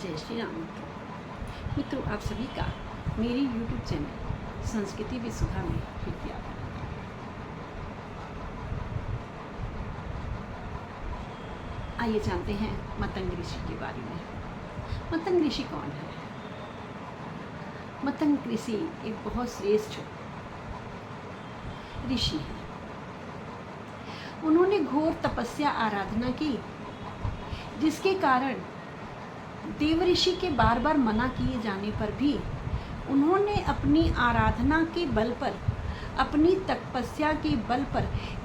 जय श्री राम मित्रों, आप सभी का मेरी YouTube चैनल संस्कृति विसुधा में फिर स्वागत है। आइए जानते हैं मतंग ऋषि के बारे में। मतंग ऋषि कौन है? मतंग ऋषि एक बहुत श्रेष्ठ ऋषि हैं। उन्होंने घोर तपस्या आराधना की, जिसके कारण देव ऋषि के बार बार मना किए जाने पर भी उन्होंने अपनी आराधना के बल पर, अपनी तपस्या के बल पर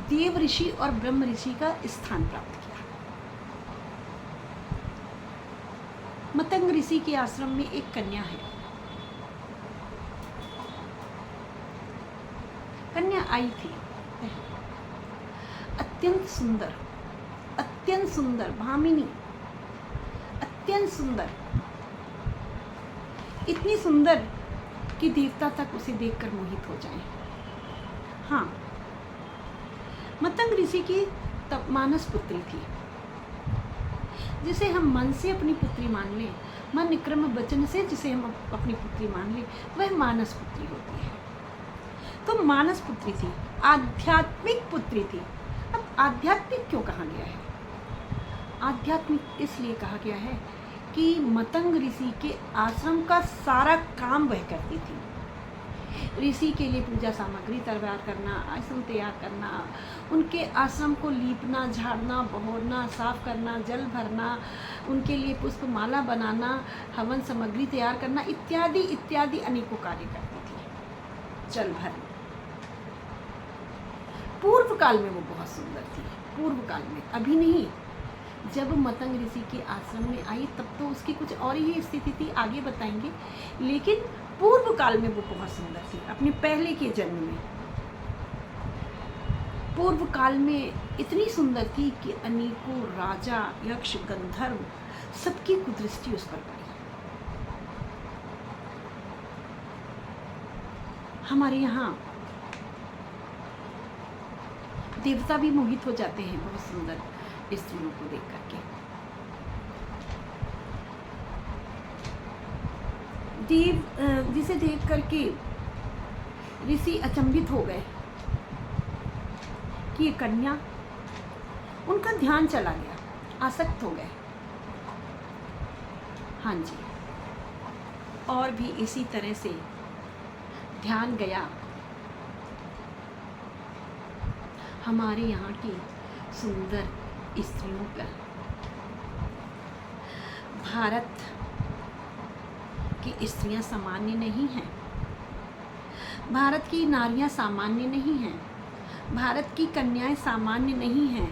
देव ऋषि और ब्रह्म ऋषि का स्थान प्राप्त किया। मतंग ऋषि के आश्रम में एक कन्या है। कन्या आई थी, अत्यंत सुंदर भामिनी, अत्यंत सुंदर, इतनी सुंदर कि देवता तक उसे देखकर मोहित हो जाएं। हाँ, मतंग ऋषि की तब मानस पुत्री थी, जिसे हम मन से अपनी पुत्री मान लें, मन क्रम वचन से जिसे हम अपनी पुत्री मान लें, वह मानस पुत्री होती है। तो मानस पुत्री थी, आध्यात्मिक पुत्री थी। अब आध्यात्मिक क्यों कहा गया है? आध्यात्मिक इसलिए कहा गया है कि मतंग ऋषि के आश्रम का सारा काम वह करती थी। ऋषि के लिए पूजा सामग्री तैयार करना, आश्रम तैयार करना, उनके आश्रम को लीपना, झाड़ना, बहोरना, साफ करना, जल भरना, उनके लिए पुष्पमाला बनाना, हवन सामग्री तैयार करना, इत्यादि इत्यादि अनेकों कार्य करती थी। जल भरना। पूर्व काल में वो बहुत सुंदर थी, पूर्व काल में, अभी नहीं। जब मतंग ऋषि के आश्रम में आई तब तो उसकी कुछ और ही स्थिति थी, आगे बताएंगे। लेकिन पूर्व काल में वो बहुत सुंदर थी, अपने पहले के जन्म में। पूर्व काल में इतनी सुंदर थी कि अनेकों राजा, यक्ष, गंधर्व सबकी कुदृष्टि उस पर पड़ी। हमारे यहाँ देवता भी मोहित हो जाते हैं बहुत सुंदर स्त्रियों को देख करके। देव जिसे देख करके ऋषि अचंभित हो गए कि ये कन्या, उनका ध्यान चला गया, आसक्त हो गए। हाँ जी, और भी इसी तरह से ध्यान गया हमारे यहाँ की सुंदर स्त्रियों का। भारत की स्त्रियां सामान्य नहीं हैं, भारत की नारियां सामान्य नहीं हैं, भारत की कन्याएं सामान्य नहीं हैं।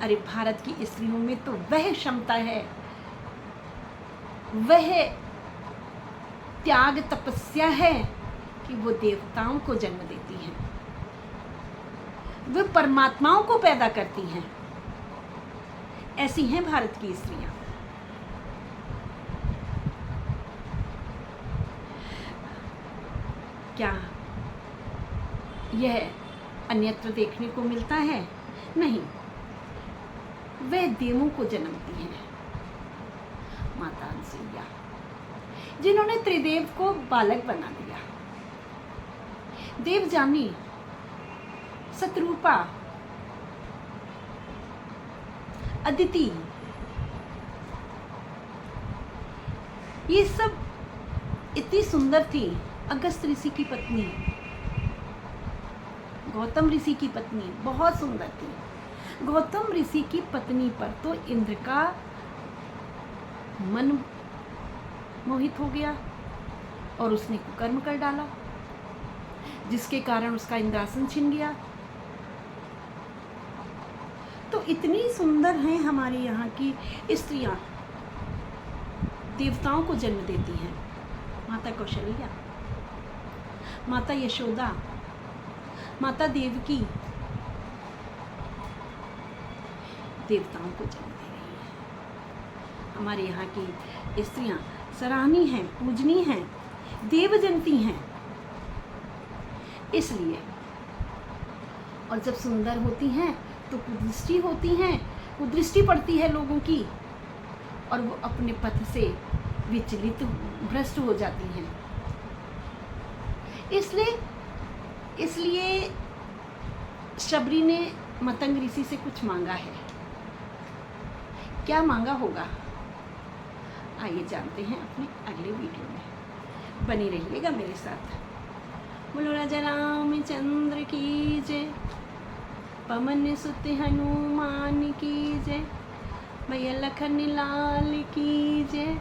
अरे भारत की स्त्रियों में तो वह क्षमता है, वह त्याग तपस्या है कि वो देवताओं को जन्म देती हैं, वे परमात्माओं को पैदा करती हैं। ऐसी हैं भारत की स्त्रियां। क्या यह अन्यत्र देखने को मिलता है? नहीं, वे देवों को जन्मती हैं। माता अनसुईया, जिन्होंने त्रिदेव को बालक बना दिया। देवजानी, शतरूपा, अदिति, ये सब इतनी सुंदर थी। अगस्त ऋषि की पत्नी, गौतम ऋषि की पत्नी बहुत सुंदर थी। गौतम ऋषि की पत्नी पर तो इंद्र का मन मोहित हो गया और उसने कुकर्म कर डाला, जिसके कारण उसका इंद्रासन छिन गया। तो इतनी सुंदर हैं हमारे यहाँ की स्त्रियां, देवताओं को जन्म देती हैं। माता कौशल्या, माता यशोदा, माता देवकी देवताओं को जन्म दे रही है। हमारे यहाँ की स्त्रियां सराहनीय हैं, पूजनीय हैं, देवजनती हैं। इसलिए, और जब सुंदर होती हैं तो कुदृष्टि होती हैं, कुदृष्टि पड़ती है लोगों की, और वो अपने पथ से विचलित भ्रष्ट हो जाती हैं। इसलिए शबरी ने मतंग ऋषि से कुछ मांगा है। क्या मांगा होगा, आइए जानते हैं अपने अगले वीडियो में। बने रहिएगा मेरे साथ। बोलो राजा रामचंद्र की जय, पवन सुत हनुमान की जय, भैया लखन लाल की जय।